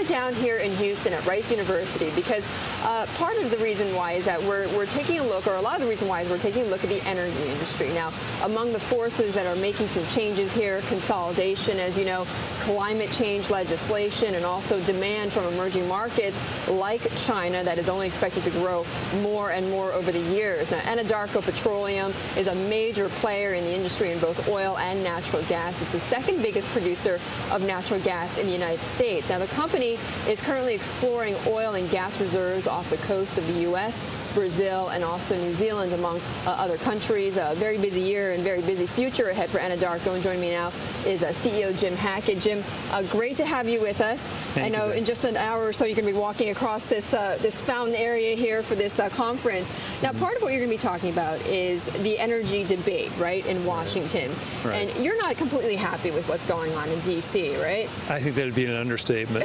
down here in Houston at Rice University because part of the reason why is that we're taking a look, or a lot of the reason why is we're taking a look at the energy industry. Now, among the forces that are making some changes here, consolidation, as you know, climate change legislation, and also demand from emerging markets like China that is only expected to grow more and more over the years. Now, Anadarko Petroleum is a major player in the industry in both oil and natural gas. It's the second biggest producer of natural gas in the United States. Now, the company is currently exploring oil and gas reserves off the coast of the U.S., Brazil, and also New Zealand, among other countries. A very busy year and very busy future ahead for Anadarko. And joining me now is CEO Jim Hackett. Jim, great to have you with us. I know in just an hour or so you're going to be walking across this this fountain area here for this conference. Now, part of what you're going to be talking about is the energy debate, right, in Washington. Right. And you're not completely happy with what's going on in D.C., right? I think that would be an understatement.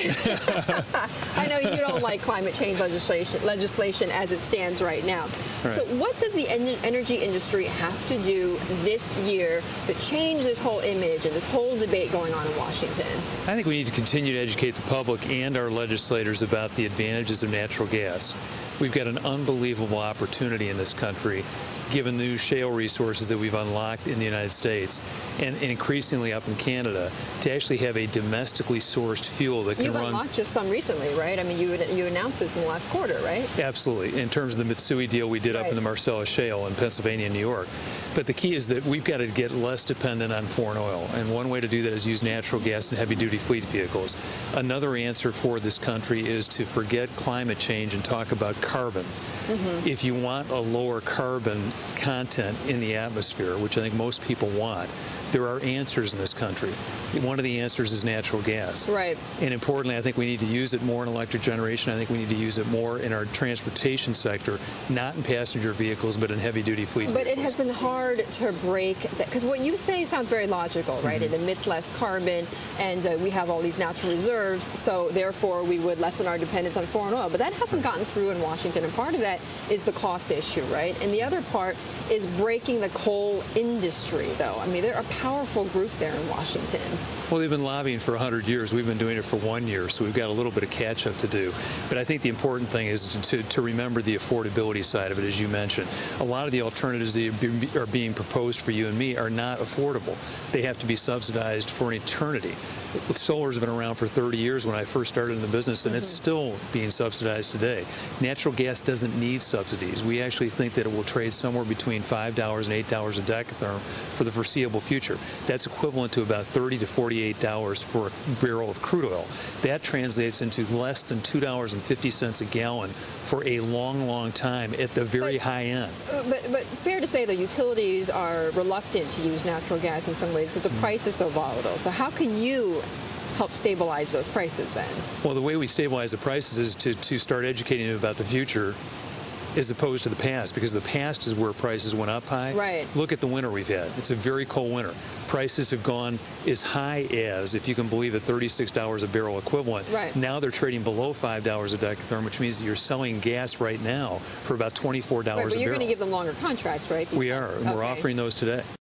I know you don't like climate change legislation as it stands right now. Right. So what does the energy industry have to do this year to change this whole image and this whole debate going on in Washington? I think we need to continue to educate the public and our legislators about the advantages of natural gas. We've got an unbelievable opportunity in this country, given the new shale resources that we've unlocked in the United States and increasingly up in Canada, to actually have a domestically sourced fuel that can run. You've unlocked just some recently, right? I mean, you announced this in the last quarter, right? Absolutely. In terms of the Mitsui deal we did up in the Marcellus Shale in Pennsylvania and New York. But the key is that we've got to get less dependent on foreign oil. And one way to do that is use natural gas in heavy-duty fleet vehicles. Another answer for this country is to forget climate change and talk about carbon. If you want a lower carbon content in the atmosphere, which I think most people want, there are answers in this country. One of the answers is natural gas. Right. And importantly, I think we need to use it more in electric generation. I think we need to use it more in our transportation sector, not in passenger vehicles, but in heavy-duty fleet vehicles. But it has been hard to break that, because what you say sounds very logical, right? It emits less carbon, and we have all these natural reserves, so therefore we would lessen our dependence on foreign oil. But that hasn't gotten through in Washington, and part of that is the cost issue, right? And the other part is breaking the coal industry, though. I mean, they're a powerful group there in Washington. Well, they've been lobbying for 100 years. We've been doing it for 1 year, so we've got a little bit of catch-up to do. But I think the important thing is to remember the affordability side of it, as you mentioned. A lot of the alternatives that are being proposed for you and me are not affordable. They have to be subsidized for an eternity. Solar's been around for 30 years when I first started in the business, and it's still being subsidized today. Natural gas doesn't need subsidies. We actually think that it will trade somewhere between $5 and $8 a decatherm for the foreseeable future. That's equivalent to about $30 to $48 for a barrel of crude oil. That translates into less than $2.50 a gallon for a long, long time at the very high end. But fair to say the utilities are reluctant to use natural gas in some ways because the price is so volatile. So how can you help stabilize those prices then? Well, the way we stabilize the prices is to start educating them about the future as opposed to the past, because the past is where prices went up high. Right. Look at the winter we've had. It's a very cold winter. Prices have gone as high as, if you can believe it, $36 a barrel equivalent. Right. Now they're trading below $5 a decatherm, which means that you're selling gas right now for about $24 a barrel. But you're going to give them longer contracts, right? We are, and we're offering those today.